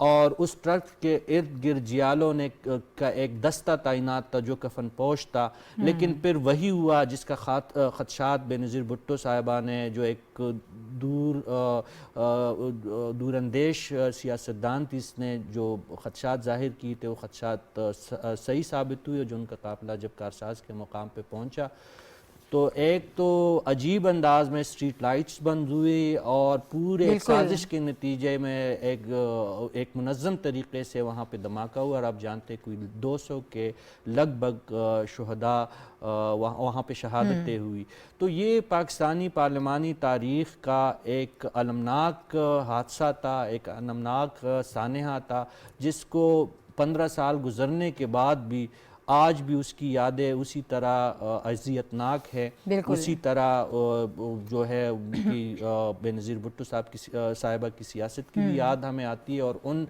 اور اس ٹرک کے ارد گرد جیالوں نے کا ایک دستہ تعینات تھا جو کفن پوش تھا، لیکن پھر وہی ہوا جس کا خدشات بے نظیر بھٹو صاحبہ نے، جو ایک دور اندیش سیاستدان تھی، اس نے جو خدشات ظاہر کی تھے وہ خدشات صحیح ثابت ہوئے. جو ان کا قافلہ جب کارساز کے مقام پہ پہنچا تو ایک تو عجیب انداز میں اسٹریٹ لائٹس بند ہوئی اور پورے ایک سازش کے نتیجے میں ایک منظم طریقے سے وہاں پہ دھماکہ ہوا، اور آپ جانتے کوئی 200 کے لگ بھگ شہداء وہاں پہ شہادتیں ہوئی. تو یہ پاکستانی پارلیمانی تاریخ کا ایک المناک حادثہ تھا، ایک المناک سانحہ تھا، جس کو 15 سال گزرنے کے بعد بھی آج بھی اس کی یادیں اسی طرح اذیتناک ہے، اسی طرح جو ہے ان کی بے نظیر بھٹو صاحبہ کی سیاست کی بھی یاد ہمیں آتی ہے، اور ان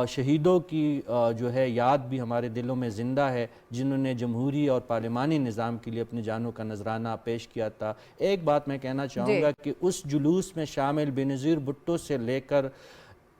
شہیدوں کی جو ہے یاد بھی ہمارے دلوں میں زندہ ہے جنہوں نے جمہوری اور پارلیمانی نظام کے لیے اپنی جانوں کا نذرانہ پیش کیا تھا. ایک بات میں کہنا چاہوں گا کہ اس جلوس میں شامل بے نظیر بھٹو سے لے کر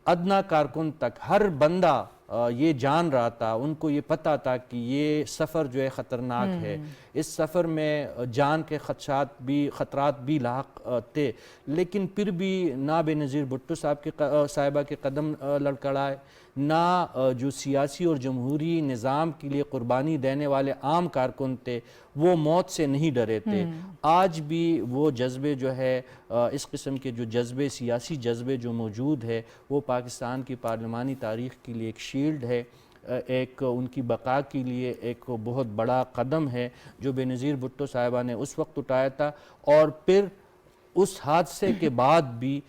ادنا کارکن تک ہر بندہ یہ جان رہا تھا، ان کو یہ پتہ تھا کہ یہ سفر جو ہے خطرناک ہے، اس سفر میں جان کے خطرات بھی لاحق تھے، لیکن پھر بھی نہ بے نظیر بھٹو صاحبہ کے قدم لڑکھڑائے، نہ جو سیاسی اور جمہوری نظام کے لیے قربانی دینے والے عام کارکن تھے وہ موت سے نہیں ڈرے تھے. آج بھی وہ جذبے جو ہے اس قسم کے جو جذبے، سیاسی جذبے جو موجود ہے، وہ پاکستان کی پارلیمانی تاریخ کے لیے ایک شیلڈ ہے، ایک ان کی بقا کے لیے ایک بہت بڑا قدم ہے جو بے نظیر بھٹو صاحبہ نے اس وقت اٹھایا تھا. اور پھر اس حادثے کے بعد بھی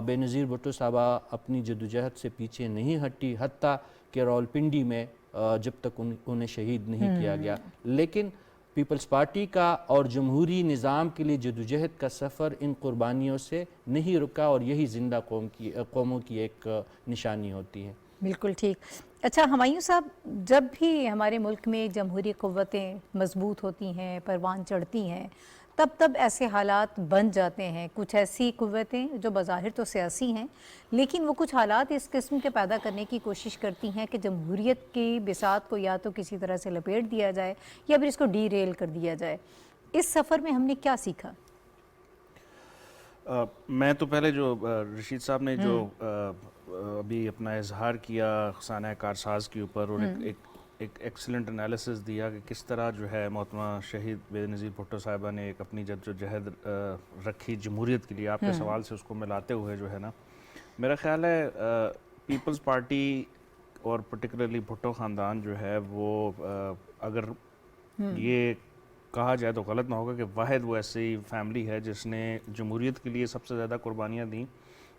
بے نظیر بھٹو صاحبہ اپنی جدوجہد سے پیچھے نہیں ہٹی، حتیٰ کہ راولپنڈی میں جب تک انہیں شہید نہیں کیا گیا. لیکن پیپلز پارٹی کا اور جمہوری نظام کے لیے جدوجہد کا سفر ان قربانیوں سے نہیں رکا، اور یہی زندہ قوموں کی ایک نشانی ہوتی ہے. بالکل ٹھیک. اچھا ہمایوں صاحب، جب بھی ہمارے ملک میں جمہوری قوتیں مضبوط ہوتی ہیں، پروان چڑھتی ہیں، تب ایسے حالات بن جاتے ہیں. کچھ ایسی قوتیں جو بظاہر تو سیاسی ہیں لیکن وہ کچھ حالات اس قسم کے پیدا کرنے کی کوشش کرتی ہیں کہ جمہوریت کی بساط کو یا تو کسی طرح سے لپیٹ دیا جائے یا پھر اس کو ڈی ریل کر دیا جائے. اس سفر میں ہم نے کیا سیکھا؟ میں تو پہلے جو رشید صاحب نے جو ابھی اپنا اظہار کیا سانحہ کارساز کے اوپر، اور ایک ایکسلنٹ انالیسس دیا کہ کس طرح جو ہے محترمہ شہید بے نظیر بھٹو صاحبہ نے ایک اپنی جدوجہد رکھی جمہوریت کے لیے. آپ کے سوال سے اس کو ملاتے ہوئے جو ہے نا، میرا خیال ہے پیپلز پارٹی اور پرٹیکولرلی بھٹو خاندان جو ہے وہ اگر یہ کہا جائے تو غلط نہ ہوگا کہ واحد وہ ایسی فیملی ہے جس نے جمہوریت کے لیے سب سے زیادہ قربانیاں دیں،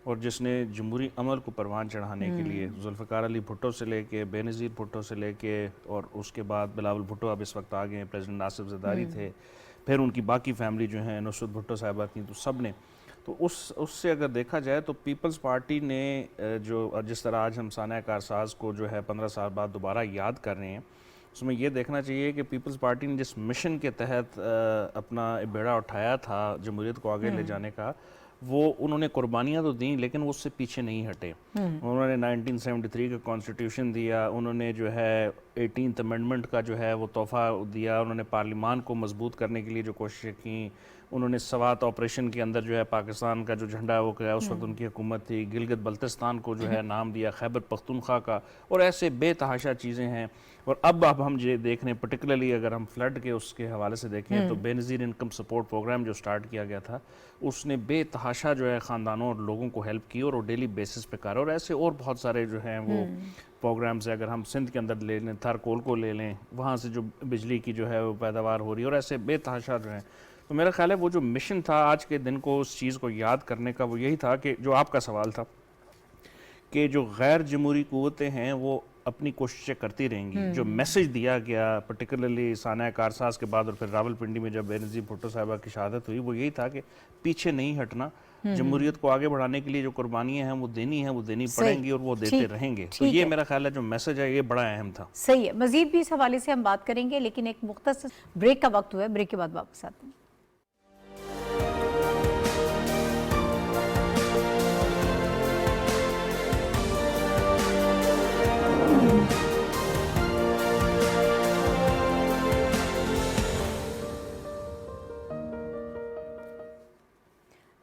اور جس نے جمہوری عمل کو پروان چڑھانے کے لیے ذوالفقار علی بھٹو سے لے کے بے نظیر بھٹو سے لے کے، اور اس کے بعد بلاول بھٹو اب اس وقت آ گئے ہیں، پریزیڈنٹ آصف زرداری تھے، پھر ان کی باقی فیملی جو ہیں نصرت بھٹو صاحبہ تھیں، تو سب نے تو اس سے اگر دیکھا جائے تو پیپلز پارٹی نے جو جس طرح آج ہم سانحہ کارساز کو جو ہے 15 سال بعد دوبارہ یاد کر رہے ہیں، اس میں یہ دیکھنا چاہیے کہ پیپلز پارٹی نے جس مشن کے تحت اپنا بیڑا اٹھایا تھا جمہوریت کو آگے لے جانے کا، وہ انہوں نے قربانیاں تو دیں لیکن وہ اس سے پیچھے نہیں ہٹے. انہوں نے 1973 کا کانسٹیٹیوشن دیا، انہوں نے جو ہے 18th امینڈمنٹ کا جو ہے وہ تحفہ دیا، انہوں نے پارلیمان کو مضبوط کرنے کے لیے جو کوششیں کیں، انہوں نے سوات آپریشن کے اندر جو ہے پاکستان کا جو جھنڈا وہ کیا، اس وقت ان کی حکومت تھی، گلگت بلتستان کو جو ہے نام دیا خیبر پختونخوا کا، اور ایسے بے تحاشا چیزیں ہیں. اور اب ہم یہ دیکھ رہے ہیں پرٹیکولرلی اگر ہم فلڈ کے اس کے حوالے سے دیکھیں تو بے نظیر انکم سپورٹ پروگرام جو سٹارٹ کیا گیا تھا، اس نے بے تحاشا جو ہے خاندانوں اور لوگوں کو ہیلپ کی، اور وہ ڈیلی بیسس پہ کر، اور ایسے اور بہت سارے جو ہیں وہ پروگرامز ہیں. اگر ہم سندھ کے اندر لے لیں، تھارکول کو لے لیں، وہاں سے جو بجلی کی جو ہے وہ پیداوار ہو رہی ہے، اور ایسے بے تحاشا جو ہیں. تو میرا خیال ہے وہ جو مشن تھا آج کے دن کو اس چیز کو یاد کرنے کا، وہ یہی تھا کہ جو آپ کا سوال تھا کہ جو غیر جمہوری قوتیں ہیں وہ اپنی کوششیں کرتی رہیں گی. جو میسج دیا گیا پرٹیکولرلی سانحہ کارساز کے بعد اور پھر راولپنڈی میں جب بے نظیر بھٹو صاحبہ کی شہادت ہوئی، وہ یہی تھا کہ پیچھے نہیں ہٹنا، جمہوریت کو آگے بڑھانے کے لیے جو قربانیاں ہیں وہ دینی پڑیں گی، اور وہ دیتے رہیں گے. تو یہ میرا خیال ہے جو میسج ہے یہ بڑا اہم تھا. صحیح ہے. مزید بھی اس حوالے سے ہم بات کریں گے لیکن ایک مختصر بریک کا وقت ہوا ہے، بریک کے بعد واپس آتے ہیں.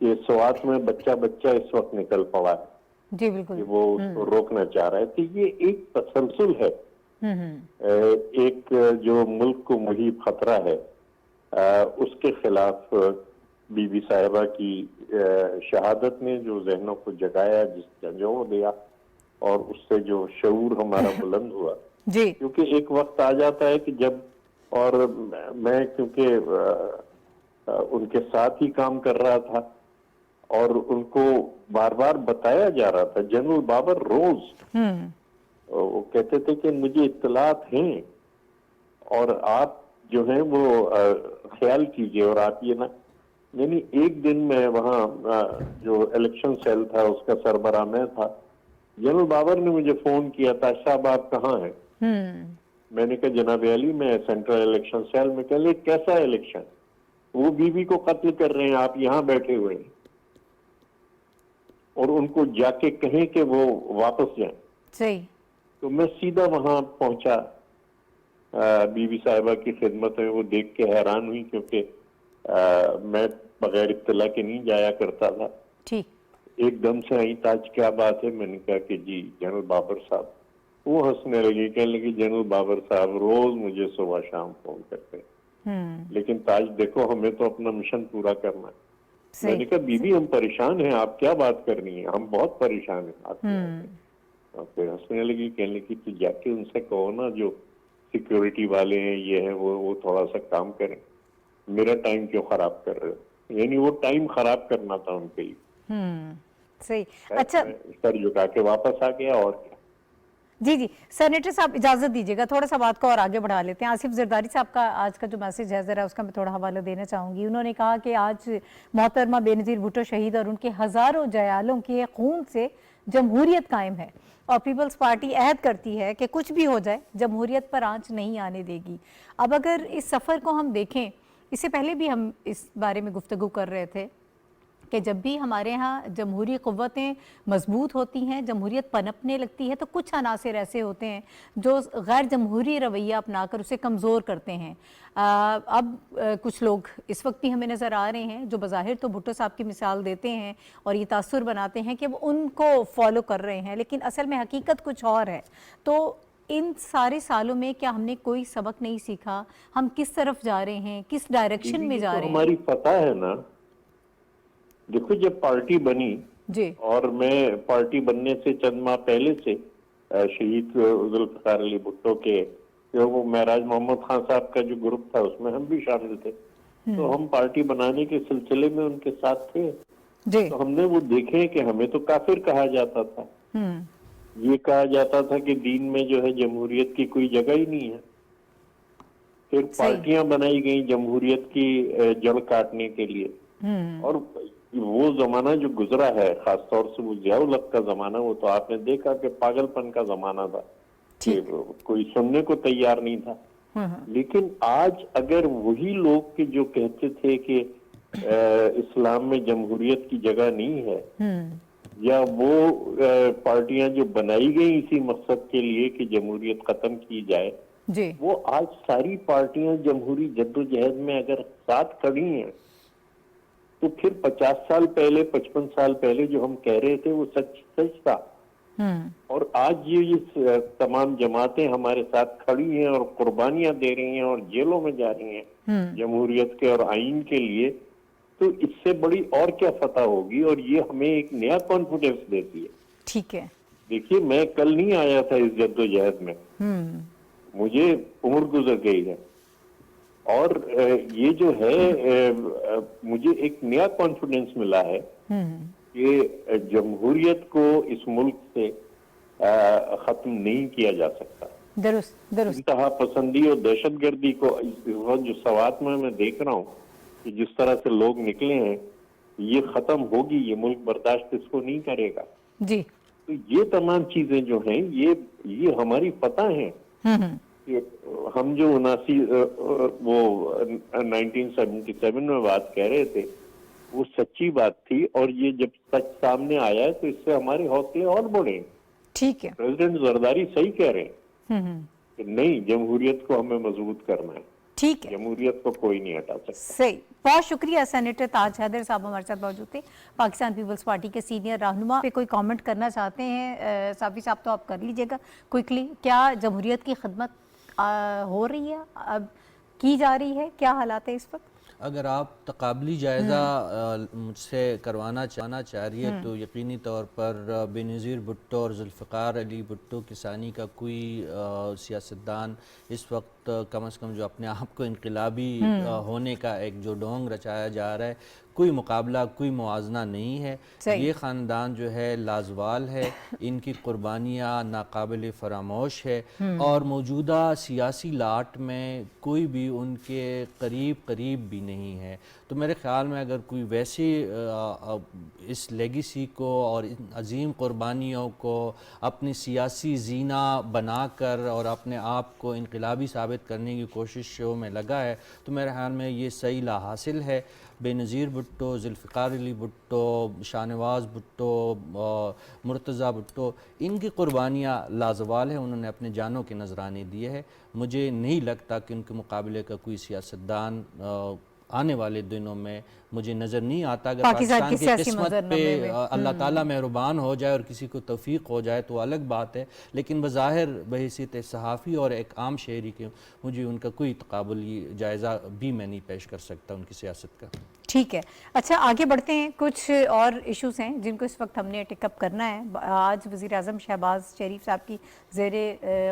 کہ سوات میں بچہ بچہ اس وقت نکل پڑا ہے جی کہ بالکل. وہ اس کو روکنا چاہ رہا ہے. تو یہ ایک تسلسل ہے. ایک جو ملک کو محیط خطرہ ہے اس کے خلاف بی بی صاحبہ کی شہادت نے جو ذہنوں کو جگایا، جس جنجوڑ دیا، اور اس سے جو شعور ہمارا بلند ہوا. جی کیونکہ ایک وقت آ جاتا ہے کہ جب، اور میں کیونکہ ان کے ساتھ ہی کام کر رہا تھا اور ان کو بار بار بتایا جا رہا تھا. جنرل بابر روز وہ کہتے تھے کہ مجھے اطلاعات ہیں اور آپ جو ہیں وہ خیال کیجئے. اور آپ یہ نہ، یعنی ایک دن میں وہاں جو الیکشن سیل تھا اس کا سربراہ میں تھا. جنرل بابر نے مجھے فون کیا تھا، صاحب آپ کہاں ہیں؟ میں نے کہا جناب علی میں سینٹرل الیکشن سیل میں. کہ لے کیسا الیکشن؟ وہ بیوی کو قتل کر رہے ہیں، آپ یہاں بیٹھے ہوئے ہیں، اور ان کو جا کے کہیں کہ وہ واپس جائیں. صحیح. تو میں سیدھا وہاں پہنچا بی بی صاحبہ کی خدمت میں. وہ دیکھ کے حیران ہوئی کیونکہ میں بغیر اطلاع کے نہیں جایا کرتا تھا. ٹھیک. ایک دم سے آئی، تاج کیا بات ہے؟ میں نے کہا کہ جی جنرل بابر صاحب. وہ ہنسنے لگی، کہنے لگی جنرل بابر صاحب روز مجھے صبح شام فون کرتے ہیں، لیکن تاج دیکھو ہمیں تو اپنا مشن پورا کرنا ہے. میں نے کہا بی بی ہم پریشان ہیں، آپ کیا بات کرنی ہے؟ ہم بہت پریشان ہیں آپ کی بات سے. اور پھر ہنسنے لگی، کہنے لگی تو جا کے ان سے کہو نا جو سیکیورٹی والے ہیں یہ ہیں وہ تھوڑا سا کام کریں، میرا ٹائم کیوں خراب کر رہے ہو؟ یعنی وہ ٹائم خراب کرنا تھا ان کے لیے. صحیح. اچھا سر جھکا کے واپس آ گیا. اور کیا. جی سینیٹر صاحب اجازت دیجیے گا، تھوڑا سا بات کو اور آگے بڑھا لیتے ہیں. آصف زرداری صاحب کا آج کا جو میسج ہے ذرا اس کا میں تھوڑا حوالہ دینا چاہوں گی. انہوں نے کہا کہ آج محترمہ بے نظیر بھٹو شہید اور ان کے ہزاروں جیالوں کے خون سے جمہوریت قائم ہے، اور پیپلز پارٹی عہد کرتی ہے کہ کچھ بھی ہو جائے جمہوریت پر آنچ نہیں آنے دے گی. اب اگر اس سفر کو ہم دیکھیں، اس سے پہلے بھی ہم اس بارے میں گفتگو کر رہے تھے کہ جب بھی ہمارے ہاں جمہوری قوتیں مضبوط ہوتی ہیں، جمہوریت پنپنے لگتی ہے، تو کچھ عناصر ایسے ہوتے ہیں جو غیر جمہوری رویہ اپنا کر اسے کمزور کرتے ہیں. اب کچھ لوگ اس وقت بھی ہمیں نظر آ رہے ہیں جو بظاہر تو بھٹو صاحب کی مثال دیتے ہیں اور یہ تاثر بناتے ہیں کہ وہ ان کو فالو کر رہے ہیں، لیکن اصل میں حقیقت کچھ اور ہے. تو ان سارے سالوں میں کیا ہم نے کوئی سبق نہیں سیکھا؟ ہم کس طرف جا رہے ہیں، کس ڈائریکشن میں جا رہے ہیں؟ ہماری پتہ ہے نا، دیکھو جب پارٹی بنی، جی اور میں پارٹی بننے سے چند ماہ پہلے سے شہید ذوالفقار علی بھٹو کے وہ معراج محمد خان صاحب کا جو گروپ تھا اس میں ہم بھی شامل تھے. تو ہم پارٹی بنانے کے سلسلے میں ان کے ساتھ تھے. جی تو ہم نے وہ دیکھے کہ ہمیں تو کافر کہا جاتا تھا، یہ کہا جاتا تھا کہ دین میں جو ہے جمہوریت کی کوئی جگہ ہی نہیں ہے. پھر پارٹیاں بنائی گئیں جمہوریت کی جڑ کاٹنے کے لیے. اور وہ زمانہ جو گزرا ہے، خاص طور سے وہ ضیاء الحق کا زمانہ، وہ تو آپ نے دیکھا کہ پاگل پن کا زمانہ تھا، کہ کوئی سننے کو تیار نہیں تھا. لیکن آج اگر وہی لوگ کے جو کہتے تھے کہ اسلام میں جمہوریت کی جگہ نہیں ہے، یا وہ پارٹیاں جو بنائی گئی اسی مقصد کے لیے کہ جمہوریت ختم کی جائے، جی وہ آج ساری پارٹیاں جمہوری جدوجہد میں اگر ساتھ کھڑی ہیں، تو پھر 50 سال پہلے 55 سال پہلے جو ہم کہہ رہے تھے وہ سچ تھا. اور آج یہ تمام جماعتیں ہمارے ساتھ کھڑی ہیں اور قربانیاں دے رہی ہیں اور جیلوں میں جا رہی ہیں جمہوریت کے اور آئین کے لیے. تو اس سے بڑی اور کیا فتح ہوگی؟ اور یہ ہمیں ایک نیا کانفیڈنس دیتی ہے. ٹھیک ہے. دیکھیے میں کل نہیں آیا تھا اس جدوجہد میں، مجھے عمر گزر گئی ہے، اور یہ جو ہے مجھے ایک نیا کانفیڈنس ملا ہے کہ جمہوریت کو اس ملک سے ختم نہیں کیا جا سکتا. درست انتہا پسندی اور دہشت گردی کو اس وقت جو سوات میں دیکھ رہا ہوں کہ جس طرح سے لوگ نکلے ہیں، یہ ختم ہوگی. یہ ملک برداشت اس کو نہیں کرے گا. جی تو یہ تمام چیزیں جو ہیں یہ ہماری فتح ہیں. کہ ہم جو 1977 میں بات کہہ رہے تھے وہ سچی بات تھی، اور یہ جب سچ سامنے آیا ہے تو اس سے ہمارے حوصلے اور بڑھے. ٹھیک ہے. پریزیڈنٹ زرداری صحیح کہہ رہے ہیں کہ نہیں، جمہوریت کو ہمیں مضبوط کرنا ہے. ٹھیک ہے، جمہوریت کو کوئی نہیں ہٹا سکتا. صحیح. بہت شکریہ سینیٹر تاج حیدر صاحب ہمارے ساتھ موجود تھے، پاکستان پیپلز پارٹی کے سینئر رہنما. پہ کوئی کامنٹ کرنا چاہتے ہیں صافی صاحب تو آپ کر لیجئے گا کوئکلی. کیا جمہوریت کی خدمت ہو رہی ہے، اب کی جا رہی ہے، کیا حالات ہے اس وقت؟ اگر آپ تقابلی جائزہ مجھ سے کروانا چاہ رہی ہے تو یقینی طور پر بے نظیر بھٹو اور ذوالفقار علی بھٹو کسانی کا کوئی سیاستدان اس وقت کم از کم جو اپنے آپ کو انقلابی ہونے کا ایک جو ڈھونگ رچایا جا رہا ہے، کوئی مقابلہ، کوئی موازنہ نہیں ہے. یہ خاندان جو ہے لازوال ہے، ان کی قربانیاں ناقابل فراموش ہے، اور موجودہ سیاسی لاٹ میں کوئی بھی ان کے قریب بھی نہیں ہے. تو میرے خیال میں اگر کوئی ویسی اس لیگیسی کو اور ان عظیم قربانیوں کو اپنی سیاسی زینہ بنا کر اور اپنے آپ کو انقلابی ثابت کرنے کی کوششوں میں لگا ہے، تو میرے خیال میں یہ صحیح لا حاصل ہے. بے نظیر بھٹو، ذوالفقار علی بھٹو، شاہنواز بھٹو، مرتضیٰ بھٹو، ان کی قربانیاں لازوال ہیں. انہوں نے اپنے جانوں کے نذرانے دیے ہیں. مجھے نہیں لگتا کہ ان کے مقابلے کا کوئی سیاستدان آنے والے دنوں میں مجھے نظر نہیں آتا. اگر پاکستان کی قسمت پہ اللہ تعالیٰ مہربان ہو جائے اور کسی کو توفیق ہو جائے تو الگ بات ہے، لیکن بظاہر بحیثیت صحافی اور ایک عام شہری کے مجھے ان کا کوئی تقابلی جائزہ بھی میں نہیں پیش کر سکتا ان کی سیاست کا. ٹھیک ہے. اچھا آگے بڑھتے ہیں. کچھ اور ایشوز ہیں جن کو اس وقت ہم نے ٹک اپ کرنا ہے. آج وزیر اعظم شہباز شریف صاحب کی زیر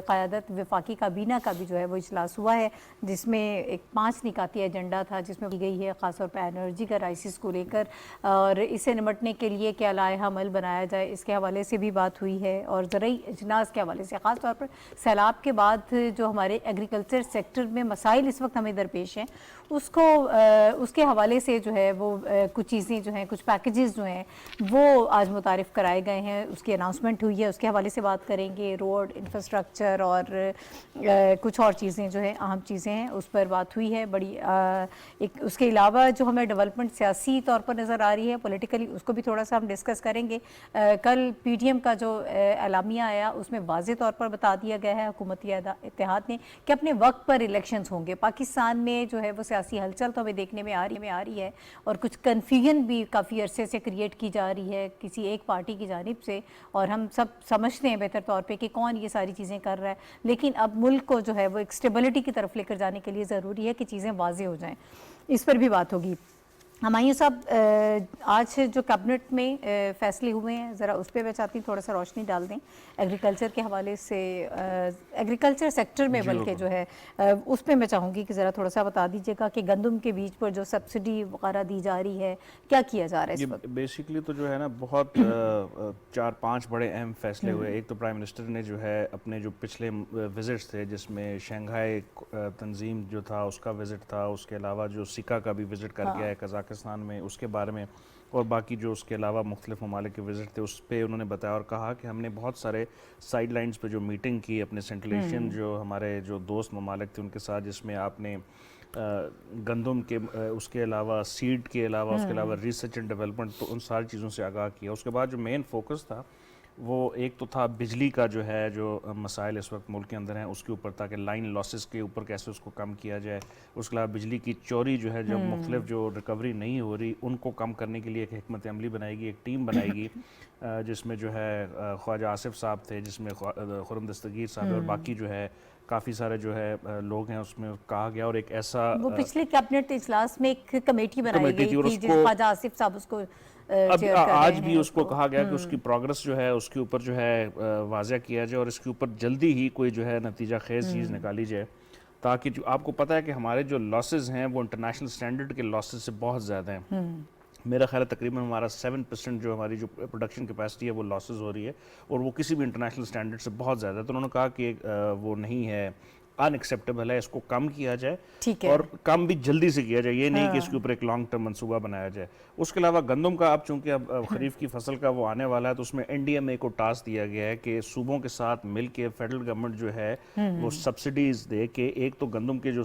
قیادت وفاقی کابینہ کا بھی جو ہے وہ اجلاس ہوا ہے، جس میں ایک 5 نکاتی ایجنڈا تھا جس میں کی گئی ہے خاص طور پہ انرجی کرائسس کو لے کر، اور اس سے نمٹنے کے لیے کیا لائحہ عمل بنایا جائے، اس کے حوالے سے بھی بات ہوئی ہے. اور زرعی اجناس کے حوالے سے خاص طور پر سیلاب کے بعد جو ہمارے ایگریکلچر سیکٹر میں مسائل اس وقت ہمیں درپیش ہیں، اس کے حوالے سے جو ہے وہ کچھ چیزیں جو ہیں، کچھ پیکیجز جو ہیں وہ آج متعارف کرائے گئے ہیں. اس کی اناؤنسمنٹ ہوئی ہے، اس کے حوالے سے بات کریں گے. روڈ انفراسٹرکچر اور کچھ اور چیزیں جو ہیں، اہم چیزیں ہیں، اس پر بات ہوئی ہے بڑی. ایک اس کے علاوہ جو ہمیں ڈیولپمنٹ سیاسی طور پر نظر آ رہی ہے پولیٹیکلی، اس کو بھی تھوڑا سا ہم ڈسکس کریں گے. کل پی ٹی ایم کا جو اعلامیہ آیا اس میں واضح طور پر بتا دیا گیا ہے حکومتی اتحاد نے کہ اپنے وقت پر الیکشنز ہوں گے. پاکستان میں جو ہے وہ سیاسی ہلچل تو ہمیں دیکھنے میں آ رہی ہے، اور کچھ کنفیوژن بھی کافی عرصے سے کریٹ کی جا رہی ہے کسی ایک پارٹی کی جانب سے، اور ہم سب سمجھتے ہیں بہتر طور پہ کہ کون یہ ساری چیزیں کر رہا ہے. لیکن اب ملک کو جو ہے وہ ایک اسٹیبلٹی کی طرف لے کر جانے کے لیے ضروری ہے کہ چیزیں واضح ہو جائیں. اس پر بھی بات ہوگی. ہمایوں صاحب، آج جو کیبنٹ میں فیصلے ہوئے ہیں ذرا اس پہ میں چاہتی ہوں تھوڑا سا روشنی ڈال دیں. ایگریکلچر کے حوالے سے، ایگریکلچر سیکٹر میں بلکہ جو ہے اس پہ میں چاہوں گی کہ ذرا تھوڑا سا بتا دیجیے گا کہ گندم کے بیج پر جو سبسڈی وغیرہ دی جا رہی ہے کیا کیا جا رہا ہے اس وقت؟ بیسیکلی تو جو ہے نا بہت 4-5 بڑے اہم فیصلے ہوئے. ایک تو پرائم منسٹر نے جو ہے اپنے جو پچھلے وزٹس تھے جس میں شنگھائی تنظیم جو تھا اس کا وزٹ تھا، اس کے علاوہ جو سکا کا بھی وزٹ کر کے آئے قزاقستان میں، اس کے بارے میں، اور باقی جو اس کے علاوہ مختلف ممالک کے وزٹ تھے اس پہ انہوں نے بتایا اور کہا کہ ہم نے بہت سارے سائیڈ لائنز پہ جو میٹنگ کی اپنے سینٹرل ایشین جو ہمارے جو دوست ممالک تھے ان کے ساتھ، جس میں آپ نے گندم کے اس کے علاوہ سیڈ کے علاوہ اس کے علاوہ ریسرچ اینڈ ڈیولپمنٹ، تو ان ساری چیزوں سے آگاہ کیا. اس کے بعد جو مین فوکس تھا وہ ایک تو تھا بجلی کا جو ہے جو مسائل اس وقت ملک کے اندر ہیں اس کے اوپر تھا کہ لائن لاسز کے اوپر کیسے اس کو کم کیا جائے. اس کے علاوہ بجلی کی چوری جو ہے، جو مختلف جو ریکوری نہیں ہو رہی ان کو کم کرنے کے لیے ایک حکمت عملی بنائے گی، ایک ٹیم بنائے گی جس میں جو ہے خواجہ آصف صاحب تھے، جس میں خرم دستگیر صاحب اور باقی جو ہے کافی سارے جو ہے لوگ ہیں اس میں کہا گیا. اور ایک ایسا وہ پچھلے کیبنٹ اجلاس میں ایک کمیٹی بنائی گئی تھی جس خواجہ آصف صاحب اس کو اب آج بھی اس کو کہا گیا کہ اس کی پروگرس جو ہے اس کے اوپر جو ہے واضح کیا جائے اور اس کے اوپر جلدی ہی کوئی جو ہے نتیجہ خیز چیز نکالی جائے، تاکہ جو آپ کو پتہ ہے کہ ہمارے جو لاسز ہیں وہ انٹرنیشنل سٹینڈرڈ کے لاسز سے بہت زیادہ ہیں. میرا خیال ہے تقریباً ہمارا 7% جو ہماری جو پروڈکشن کیپیسٹی ہے وہ لاسز ہو رہی ہے، اور وہ کسی بھی انٹرنیشنل سٹینڈرڈ سے بہت زیادہ ہے. تو انہوں نے کہا کہ وہ نہیں ہے، ان ایکسیپٹیبل ہے، اس کو کم کیا جائے اور کم بھی جلدی سے کیا جائے، یہ نہیں کہ اس کے اوپر ایک لانگ ٹرم منصوبہ بنایا جائے. اس کے علاوہ گندم کا اب چونکہ اب خریف کی فصل کا وہ آنے والا ہے تو اس میں این ڈی ایم اے کو ٹاسک دیا گیا ہے کہ صوبوں کے ساتھ مل کے فیڈرل گورنمنٹ جو ہے وہ سبسڈیز دے کہ ایک تو گندم کے جو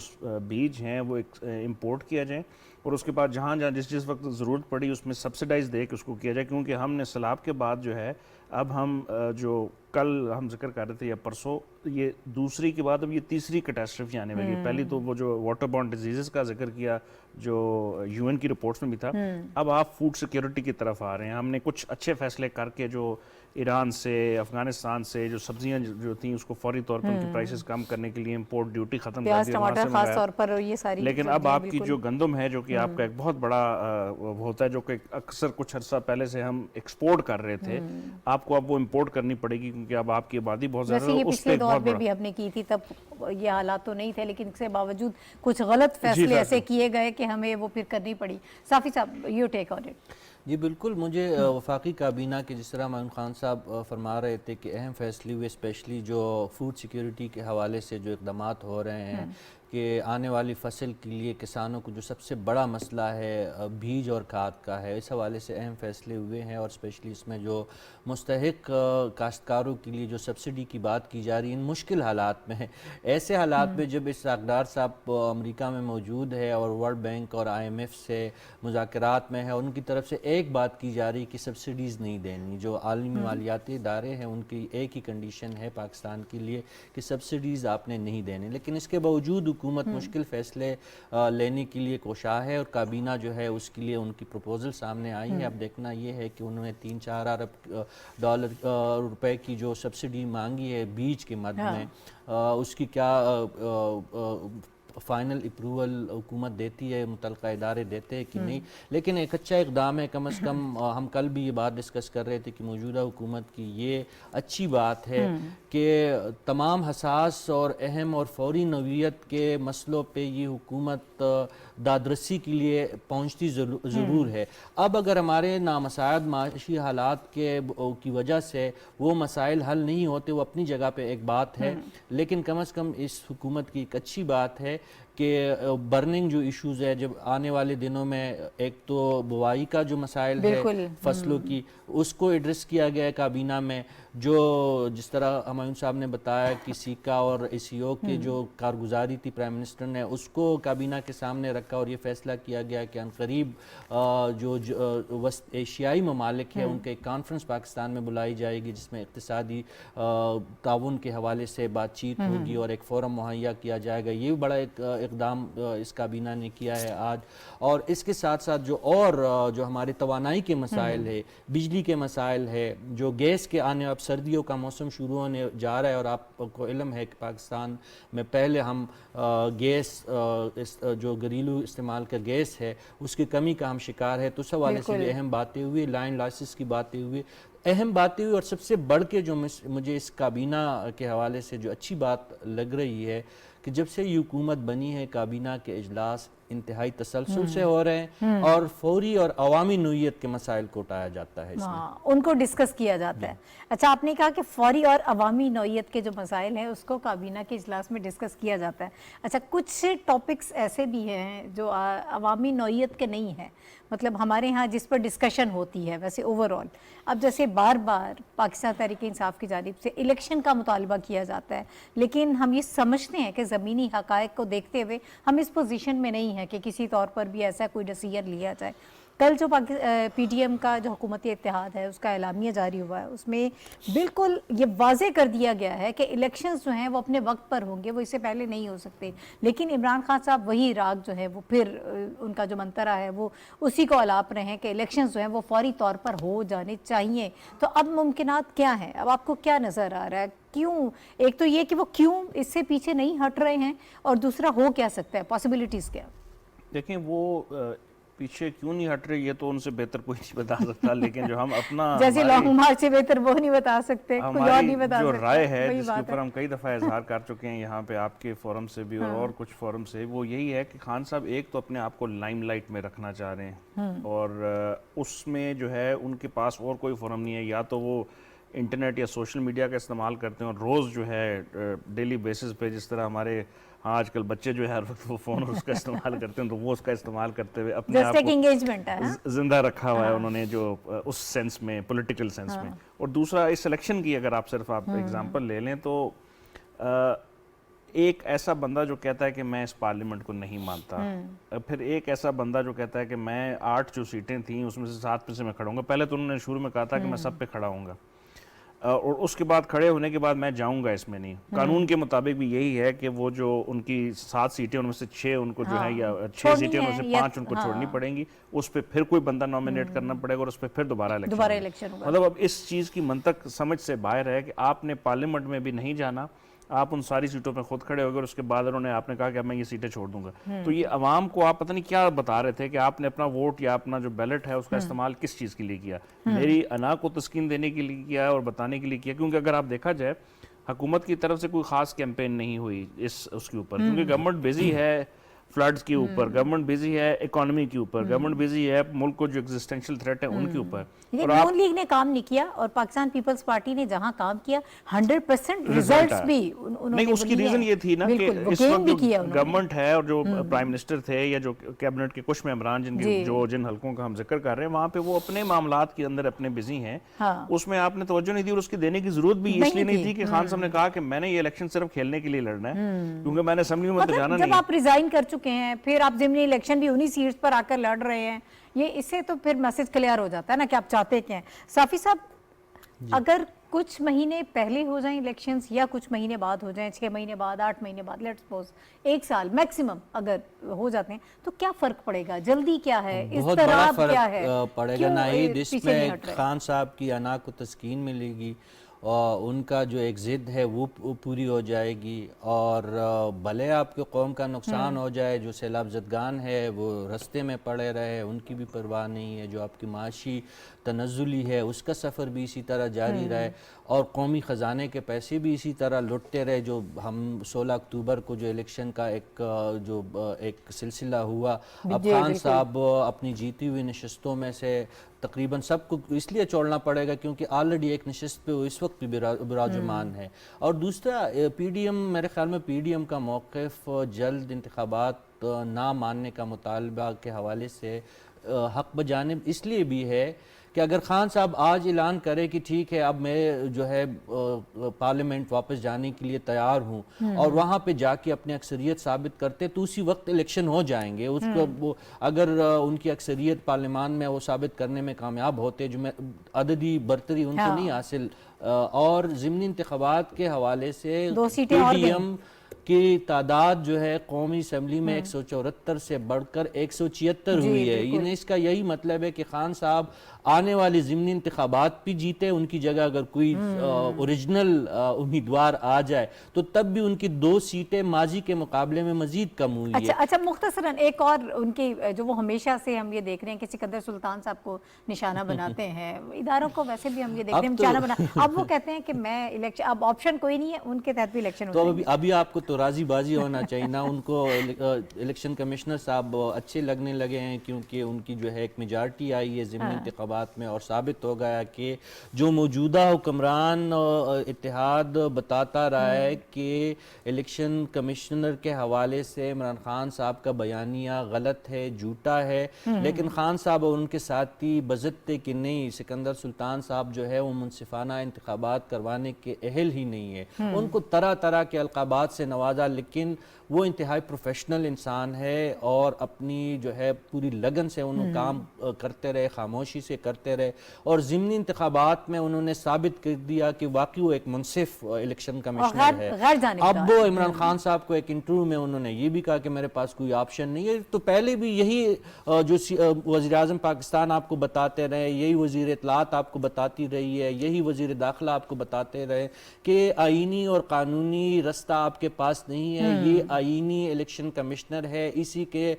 بیج ہیں وہ امپورٹ کیا جائیں، اور اس کے بعد جہاں جس وقت ضرورت پڑی اس میں سبسڈائز دے کے اس کو کیا جائے. کیونکہ ہم نے سیلاب کے بعد جو ہے اب ہم جو کل ہم ذکر کر رہے تھے یا پرسوں، یہ دوسری کے بعد اب یہ تیسری کیٹاسٹرفی آنے والی ہے. پہلی تو وہ جو واٹر بورن ڈیزیزز کا ذکر کیا جو یو این کی رپورٹس میں بھی تھا. اب آپ فوڈ سیکیورٹی کی طرف آ رہے ہیں. ہم نے کچھ اچھے فیصلے کر کے جو ایران سے، افغانستان سے جو سبزیاں جو تھیں اس کو فوری طور پر ان کی پرائسز کم کرنے کے لیے امپورٹ ڈیوٹی ختم کر دی، ٹماٹر خاص طور پر یہ ساری. لیکن اب آپ کی جو گندم ہے جو کہ آپ کا ایک بہت بڑا ہوتا ہے، جو کہ اکثر کچھ عرصہ پہلے سے ہم ایکسپورٹ کر رہے تھے، آپ کو اب وہ امپورٹ کرنی پڑے گی کیونکہ اب آپ کی آبادی بہت زیادہ ہے. اس پچھلے دور میں بھی ہم نے کی تھی، تب یہ حالات تو نہیں تھے، لیکن اس کے باوجود کچھ غلط فیصلے ایسے کیے گئے کہ ہمیں وہ پھر کرنی پڑی. صافی صاحب یو ٹیک آن اٹ. جی بالکل، مجھے وفاقی کابینہ کے جس طرح معین خان صاحب فرما رہے تھے کہ اہم فیصلے ہوئے، اسپیشلی جو فوڈ سیکیورٹی کے حوالے سے جو اقدامات ہو رہے ہیں کہ آنے والی فصل کے لیے کسانوں کو جو سب سے بڑا مسئلہ ہے بیج اور کھاد کا ہے، اس حوالے سے اہم فیصلے ہوئے ہیں. اور اسپیشلی اس میں جو مستحق کاشتکاروں کے لیے جو سبسڈی کی بات کی جا رہی ہے ان مشکل حالات میں ہے، ایسے حالات میں جب اسحاق صاحب امریکہ میں موجود ہے اور ورلڈ بینک اور آئی ایم ایف سے مذاکرات میں ہے، ان کی طرف سے ایک بات کی جا رہی کہ سبسڈیز نہیں دینی. جو عالمی مالیاتی ادارے ہیں ان کی ایک ہی کنڈیشن ہے پاکستان کے لیے کہ سبسڈیز آپ نے نہیں دینے. لیکن اس کے باوجود حکومت مشکل فیصلے لینے کے لیے کوشاں ہے اور کابینہ جو ہے اس کے لیے ان کی پروپوزل سامنے آئی ہے. اب دیکھنا یہ ہے کہ انہوں نے 3-4 ارب روپے کی جو سبسڈی مانگی ہے بیج کے مد میں، اس کی کیا فائنل اپروول حکومت دیتی ہے، متعلقہ ادارے دیتے ہیں کہ نہیں. لیکن ایک اچھا اقدام ہے، کم از کم ہم کل بھی یہ بات ڈسکس کر رہے تھے کہ موجودہ حکومت کی یہ اچھی بات ہے کہ تمام حساس اور اہم اور فوری نوعیت کے مسئلوں پہ یہ حکومت دادرسی کے لیے پہنچتی ضرور ہے. اب اگر ہمارے نامساعد معاشی حالات کی وجہ سے وہ مسائل حل نہیں ہوتے، وہ اپنی جگہ پہ ایک بات ہے، لیکن کم از کم اس حکومت کی ایک اچھی بات ہے کہ برننگ جو ایشوز ہے جب آنے والے دنوں میں، ایک تو بوائی کا جو مسائل ہے فصلوں کی، اس کو ایڈریس کیا گیا ہے کابینہ میں. جو جس طرح ہمایوں صاحب نے بتایا کہ سیکا اور اے سی او کے جو کارگزاری تھی پرائم منسٹر نے اس کو کابینہ کے سامنے رکھا اور یہ فیصلہ کیا گیا کہ عنقریب جو وسط ایشیائی ممالک ہیں ان کے ایک کانفرنس پاکستان میں بلائی جائے گی جس میں اقتصادی تعاون کے حوالے سے بات چیت ہوگی اور ایک فورم مہیا کیا جائے گا. یہ بھی بڑا ایک اقدام اس کابینہ نے کیا ہے آج. اور اس کے ساتھ ساتھ جو ہمارے توانائی کے مسائل ہے، بجلی کے مسائل ہے، جو گیس کے آنے، اب سردیوں کا موسم شروع ہونے جا رہا ہے اور آپ کو علم ہے کہ پاکستان میں پہلے ہم گیس جو گھریلو استعمال کا گیس ہے اس کی کمی کا ہم شکار ہے. تو اس حوالے سے بھی اہم باتیں ہوئی، لائن لائسنس کی باتیں ہوئی، اہم باتیں ہوئی. اور سب سے بڑھ کے جو مجھے اس کابینہ کے حوالے سے جو اچھی بات لگ رہی ہے کہ جب سے یہ حکومت بنی ہے کابینہ کے اجلاس انتہائی تسلسل سے ہو رہے ہیں اور فوری اور عوامی نوعیت کے مسائل کو اٹھایا جاتا ہے اس میں، ان کو ڈسکس کیا جاتا ہے. اچھا، آپ نے کہا کہ فوری اور عوامی نوعیت کے جو مسائل ہیں اس کو کابینہ کے اجلاس میں ڈسکس کیا جاتا ہے. اچھا، کچھ ٹاپکس ایسے بھی ہیں جو عوامی نوعیت کے نہیں ہیں، مطلب ہمارے ہاں جس پر ڈسکشن ہوتی ہے ویسے اوورآل. اب جیسے بار بار پاکستان تحریک انصاف کی جانب سے الیکشن کا مطالبہ کیا جاتا ہے، لیکن ہم یہ سمجھتے ہیں کہ زمینی حقائق کو دیکھتے ہوئے ہم اس پوزیشن میں نہیں ہیں کہ کسی طور پر بھی ایسا کوئی ڈیسیژن لیا جائے. کل جو پی ٹی ایم کا جو حکومتی اتحاد ہے اس کا اعلامیہ جاری ہوا ہے، اس میں بالکل یہ واضح کر دیا گیا ہے کہ الیکشنز جو ہیں وہ اپنے وقت پر ہوں گے، وہ اس سے پہلے نہیں ہو سکتے. لیکن عمران خان صاحب وہی راگ جو ہے وہ پھر ان کا جو منترا ہے وہ اسی کو الاپ رہے ہیں کہ الیکشنز جو ہیں وہ فوری طور پر ہو جانے چاہیے. تو اب ممکنات کیا ہیں؟ اب آپ کو کیا نظر آ رہا ہے؟ کیوں؟ ایک تو یہ کہ وہ کیوں اس سے پیچھے نہیں ہٹ رہے ہیں، اور دوسرا ہو کیا سکتا ہے، پاسبلٹیز کیا؟ دیکھیں، وہ پیچھے کیوں نہیں ہٹ رہے یہ تو ان سے بہتر کوئی نہیں بتا سکتا، لیکن جو ہم اپنا جیسے لانگ مارچ سے بہتر وہ نہیں بتا سکتے، کوئی اور نہیں بتا سکتا. جو رائے ہے جس کے اوپر ہم کئی دفعہ اظہار کر چکے ہیں یہاں پہ آپ کے فورم سے بھی اور کچھ فورم سے، وہ یہی ہے کہ خان صاحب ایک تو اپنے آپ کو لائم لائٹ میں رکھنا چاہ رہے ہیں اور اس میں جو ہے ان کے پاس اور کوئی فورم نہیں ہے. یا تو وہ انٹرنیٹ یا سوشل میڈیا کا استعمال کرتے ہیں اور روز جو ہے ڈیلی بیسس پہ، جس طرح ہمارے آج کل بچے جو ہے ہر وقت وہ فون اس کا استعمال کرتے ہیں، تو وہ اس کا استعمال کرتے ہوئے اپنے آپ کو زندہ رکھا ہوا ہے انہوں نے، جو اس سینس میں، پولیٹیکل سینس میں. اور دوسرا اس الیکشن کی اگر آپ صرف اگزامپل لے لیں تو ایک ایسا بندہ جو کہتا ہے کہ میں اس پارلیمنٹ کو نہیں مانتا، پھر ایک ایسا بندہ جو کہتا ہے کہ میں 8 جو سیٹیں تھیں اس میں سے 7 پہ سے میں کھڑا ہوں گا. پہلے تو انہوں نے شروع میں کہا تھا کہ میں سب پہ کھڑا ہوں گا، اور اس کے بعد کھڑے ہونے کے بعد میں جاؤں گا اس میں نہیں. قانون کے مطابق بھی یہی ہے کہ وہ جو ان کی 7 سیٹیں ان میں سے 6 ان کو جو ہے یا 6 سیٹیں ان میں سے 5 ان کو چھوڑنی پڑیں گی, اس پہ پھر کوئی بندہ نامینیٹ کرنا پڑے گا اور اس پہ پھر دوبارہ الیکشن ہوگا. مطلب اب اس چیز کی منطق سمجھ سے باہر ہے کہ آپ نے پارلیمنٹ میں بھی نہیں جانا, آپ ان ساری سیٹوں پہ خود کھڑے ہو گئے اور اس کے بعد انہوں نے آپ نے کہا کہ میں یہ سیٹیں چھوڑ دوں گا. تو یہ عوام کو آپ پتہ نہیں کیا بتا رہے تھے کہ آپ نے اپنا ووٹ یا اپنا جو بیلٹ ہے اس کا استعمال کس چیز کے لیے کیا. میری انا کو تسکین دینے کے لیے کیا اور بتانے کے لیے کیا, کیونکہ اگر آپ دیکھا جائے حکومت کی طرف سے کوئی خاص کیمپین نہیں ہوئی اس کے اوپر, کیونکہ گورنمنٹ بزی ہے فلڈز کے اوپر, گورنمنٹ بزی ہے اکانومی کے اوپر, گورنمنٹ بزی ہے ملک کو جو ایگزسٹینشل تھریٹ ہے ان کے اوپر. نون لیگ نے کام نہیں کیا اور پاکستان پیپلز پارٹی نے جہاں کام کیا 100% ریزلٹس بھی نہیں. اس کی ریزن یہ تھی نا کہ اس وقت جو گورنمنٹ ہے اور جو پرائم منسٹر تھے یا جو کیبنٹ کے کچھ ممبران جن حلقوں کا ہم ذکر کر رہے ہیں وہاں پہ وہ اپنے معاملات کے اندر اپنے بزی ہیں, اس میں آپ نے توجہ نہیں دی اور اس کی دینے کی ضرورت بھی اس لیے نہیں تھی کہ خان صاحب نے کہا کہ میں نے یہ الیکشن صرف کھیلنے کے لیے لڑنا ہے کیونکہ میں نے اسمبلی میں تو جانا نہیں. جب آپ ریزائن کر چکے ہیں پھر آپ ضمنی الیکشن بھی انہی سیٹس پر آ کر لڑ رہے ہیں, یہ اس سے تو پھر میسج کلیئر ہو جاتا ہے نا کہ آپ چاہتے کیا ہیں. صافی صاحب اگر کچھ مہینے پہلے ہو جائیں الیکشنز یا کچھ مہینے بعد ہو جائیں, 6 مہینے بعد 8 مہینے بعد, لیٹس سپوز 1 سال میکسیمم اگر ہو جاتے ہیں, تو کیا فرق پڑے گا؟ جلدی کیا ہے, بہت بڑا اضطراب کیا ہے, فرق پڑے گا ناہید. اس میں خان صاحب کی انا کو تسکین ملے گی اور ان کا جو ایک ضد ہے وہ پوری ہو جائے گی, اور بھلے آپ کے قوم کا نقصان ہو جائے, جو سیلاب زدگان ہے وہ رستے میں پڑے رہے, ان کی بھی پرواہ نہیں ہے, جو آپ کی معاشی تنزلی ہے اس کا سفر بھی اسی طرح جاری رہے, اور قومی خزانے کے پیسے بھی اسی طرح لٹتے رہے. جو ہم 16 اکتوبر کو جو الیکشن کا ایک سلسلہ ہوا, اب خان صاحب اپنی جیتی ہوئی نشستوں میں سے تقریباً سب کو اس لیے چھوڑنا پڑے گا کیونکہ آلریڈی ایک نشست پہ وہ اس وقت بھی براجمان ہے. اور دوسرا پی ڈی ایم, میرے خیال میں پی ڈی ایم کا موقف جلد انتخابات نہ ماننے کا مطالبہ کے حوالے سے حق بجانب اس لیے بھی ہے کہ اگر خان صاحب آج اعلان کرے کہ ٹھیک ہے اب میں جو ہے پارلیمنٹ واپس جانے کے لیے تیار ہوں, اور وہاں پہ جا کے اپنی اکثریت ثابت کرتے تو اسی وقت الیکشن ہو جائیں گے. اس کو اگر ان کی اکثریت پارلیمان میں وہ ثابت کرنے میں کامیاب ہوتے, جو عددی برتری ان کو نہیں حاصل, اور ضمنی انتخابات کے حوالے سے پی ڈی ایم کی تعداد جو ہے قومی اسمبلی میں 174 سے بڑھ کر 176 ہوئی ہے. یعنی اس کا یہی مطلب ہے کہ خان صاحب آنے والی ضمنی انتخابات بھی جیتے, ان کی جگہ اگر کوئی اوریجنل امیدوار آ جائے تو تب بھی ان کی 2 سیٹیں ماضی کے مقابلے میں مزید کم ہوئی ہے. اچھا مختصراً ایک اور ان کی جو وہ ہمیشہ سے ہم یہ دیکھ رہے ہیں کہ سکندر سلطان صاحب کو نشانہ بناتے ہیں, اداروں کو ویسے بھی ہم یہ دیکھ رہے ہیں نشانہ بنا, اب وہ کہتے ہیں کہ میں الیکشن, اب آپشن کوئی نہیں ہے, ان کے تحت بھی الیکشن ہو جائیں گے. تو ابھی آپ کو تو راضی بازی ہونا چاہیے نا. ان کو الیکشن کمشنر صاحب اچھے لگنے لگے ہیں کیونکہ ان کی جو ہے ایک میجارٹی آئی ہے ضمنی انتخابات میں, اور ثابت ہو گیا کہ جو موجودہ حکمران اتحاد بتاتا رہا ہے کہ الیکشن کمشنر کے حوالے سے عمران خان صاحب کا بیانیہ غلط ہے, جھوٹا ہے, لیکن خان صاحب اور ان کے ساتھی بزدتے کہ نہیں, سکندر سلطان صاحب جو ہے وہ منصفانہ انتخابات کروانے کے اہل ہی نہیں ہے. ان کو طرح طرح کے القابات سے نوازا, لیکن وہ انتہائی پروفیشنل انسان ہے اور اپنی جو ہے پوری لگن سے انہوں کام کرتے رہے, خاموشی سے کرتے رہے, اور ضمنی انتخابات میں انہوں نے ثابت کر دیا کہ واقعی وہ ایک منصف الیکشن کمشنر ہے. اب وہ عمران خان صاحب کو ایک انٹرویو میں انہوں نے یہ بھی کہا کہ میرے پاس کوئی آپشن نہیں ہے. تو پہلے بھی یہی جو وزیر اعظم پاکستان آپ کو بتاتے رہے, یہی وزیر اطلاعات آپ کو بتاتی رہی ہے, یہی وزیر داخلہ آپ کو بتاتے رہے کہ آئینی اور قانونی رستہ آپ کے پاس نہیں ہے, یہ آئینی الیکشن کمشنر ہے, اسی کے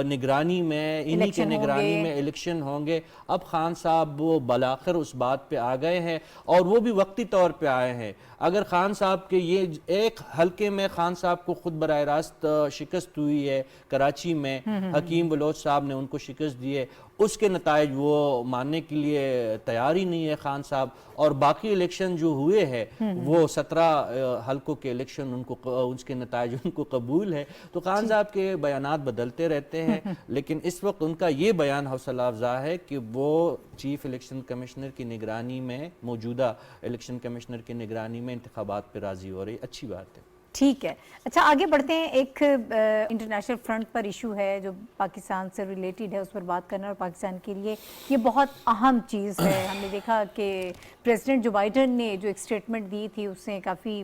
نگرانی میں, انہی کے نگرانی میں الیکشن ہوں گے. اب خان صاحب وہ بالآخر اس بات پہ آ گئے ہیں, اور وہ بھی وقتی طور پہ آئے ہیں. اگر خان صاحب کے یہ ایک حلقے میں خان صاحب کو خود براہ راست شکست ہوئی ہے کراچی میں, حکیم بلوچ صاحب نے ان کو شکست دی ہے, اس کے نتائج وہ ماننے کے لیے تیار ہی نہیں ہے خان صاحب. اور باقی الیکشن جو ہوئے ہیں وہ 17 حلقوں کے الیکشن ان کو اس کے نتائج ان کو قبول ہے. تو خان صاحب کے بیانات بدلتے رہتے ہیں, لیکن اس وقت ان کا یہ بیان حوصلہ افزا ہے کہ وہ چیف الیکشن کمشنر کی نگرانی میں, موجودہ الیکشن کمشنر کی نگرانی میں انتخابات پہ راضی ہو رہی. اچھی بات ہے. ٹھیک ہے. اچھا آگے بڑھتے ہیں. ایک انٹرنیشنل فرنٹ پر ایشو ہے جو پاکستان سے ریلیٹڈ ہے, اس پر بات کرنا, اور پاکستان کے لیے یہ بہت اہم چیز ہے. ہم نے دیکھا کہ پریزیڈنٹ جو بائیڈن نے جو ایک اسٹیٹمنٹ دی تھی اس سے کافی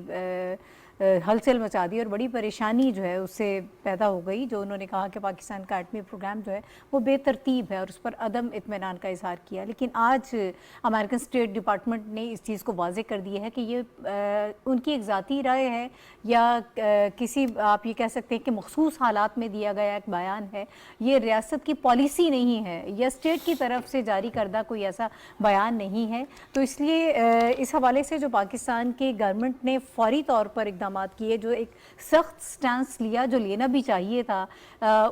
ہلچل مچا دی اور بڑی پریشانی جو ہے اس سے پیدا ہو گئی, جو انہوں نے کہا کہ پاکستان کا ایٹمی پروگرام جو ہے وہ بے ترتیب ہے اور اس پر عدم اطمینان کا اظہار کیا. لیکن آج امریکن اسٹیٹ ڈپارٹمنٹ نے اس چیز کو واضح کر دیا ہے کہ یہ ان کی ایک ذاتی رائے ہے یا کسی آپ یہ کہہ سکتے ہیں کہ مخصوص حالات میں دیا گیا ایک بیان ہے. یہ ریاست کی پالیسی نہیں ہے یا اسٹیٹ کی طرف سے جاری کردہ کوئی ایسا بیان نہیں ہے. تو اس لیے اس حوالے سے جو پاکستان کی گورنمنٹ نے فوری طور پر اقدامات کیے, جو ایک سخت سٹانس لیا جو لینا بھی چاہیے تھا,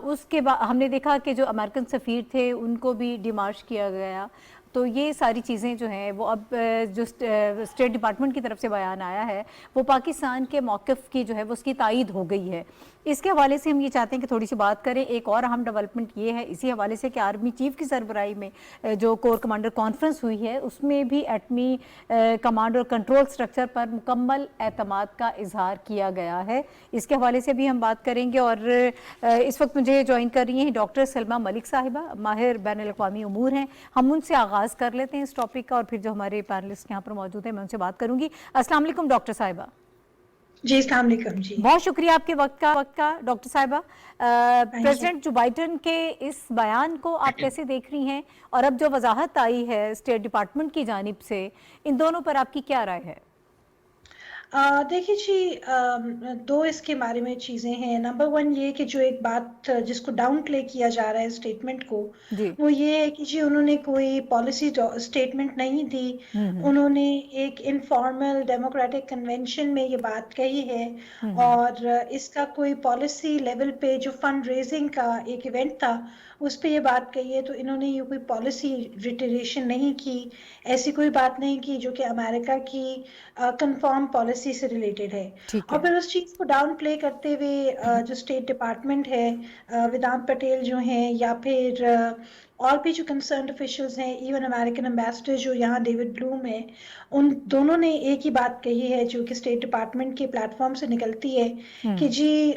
اس کے بعد ہم نے دیکھا کہ جو امریکن سفیر تھے ان کو بھی ڈیمارش کیا گیا. تو یہ ساری چیزیں جو ہیں وہ اب جو اسٹیٹ ڈپارٹمنٹ کی طرف سے بیان آیا ہے وہ پاکستان کے موقف کی جو ہے وہ اس کی تائید ہو گئی ہے. اس کے حوالے سے ہم یہ چاہتے ہیں کہ تھوڑی سی بات کریں. ایک اور اہم ڈیولپمنٹ یہ ہے اسی حوالے سے کہ آرمی چیف کی سربراہی میں جو کور کمانڈر کانفرنس ہوئی ہے اس میں بھی ایٹمی کمانڈ اور کنٹرول سٹرکچر پر مکمل اعتماد کا اظہار کیا گیا ہے. اس کے حوالے سے بھی ہم بات کریں گے. اور اس وقت مجھے جوائن کر رہی ہیں ڈاکٹر سلمیٰ ملک صاحبہ, ماہر بین الاقوامی امور ہیں. ہم ان سے آغاز کر لیتے ہیں اس ٹاپک کا اور پھر جو ہمارے پینلسٹ یہاں پر موجود ہیں میں ان سے بات کروں گی. السلام علیکم ڈاکٹر صاحبہ. جی السلام علیکم. جی بہت شکریہ آپ کے وقت کا ڈاکٹر صاحبہ. پریزیڈنٹ جو بائیڈن کے اس بیان کو آپ کیسے دیکھ رہی ہیں, اور اب جو وضاحت آئی ہے اسٹیٹ ڈپارٹمنٹ کی جانب سے, ان دونوں پر آپ کی کیا رائے ہے؟ دیکھیے جی, دو اس کے بارے میں چیزیں ہیں. نمبر ون یہ کہ جو ایک بات جس کو ڈاؤن پلے کیا جا رہا ہے اسٹیٹمنٹ کو, وہ یہ ہے کہ جی انہوں نے کوئی پالیسی اسٹیٹمنٹ نہیں دی. انہوں نے ایک انفارمل ڈیموکریٹک کنونشن میں یہ بات کہی ہے, اور اس کا کوئی پالیسی لیول پہ جو فنڈ ریزنگ کا ایک ایونٹ تھا اس پہ یہ بات کہی ہے. تو انہوں نے یہ کوئی پالیسی ریٹریشن نہیں کی, ایسی کوئی بات نہیں کی جو کہ امریکہ کی کنفارم پالیسی سے ریلیٹڈ ہے. اور پھر اس چیز کو ڈاؤن پلے کرتے ہوئے جو اسٹیٹ ڈپارٹمنٹ ہے, ویدانت پٹیل جو ہیں, یا پھر اور بھی جو کنسرنڈ افیشلز ہیں, ایون امریکن امبیسڈر جو یہاں ڈیوڈ بلوم ہے, ان دونوں نے ایک ہی بات کہی ہے جو کہ اسٹیٹ ڈپارٹمنٹ کے پلیٹ فارم سے نکلتی ہے کہ جی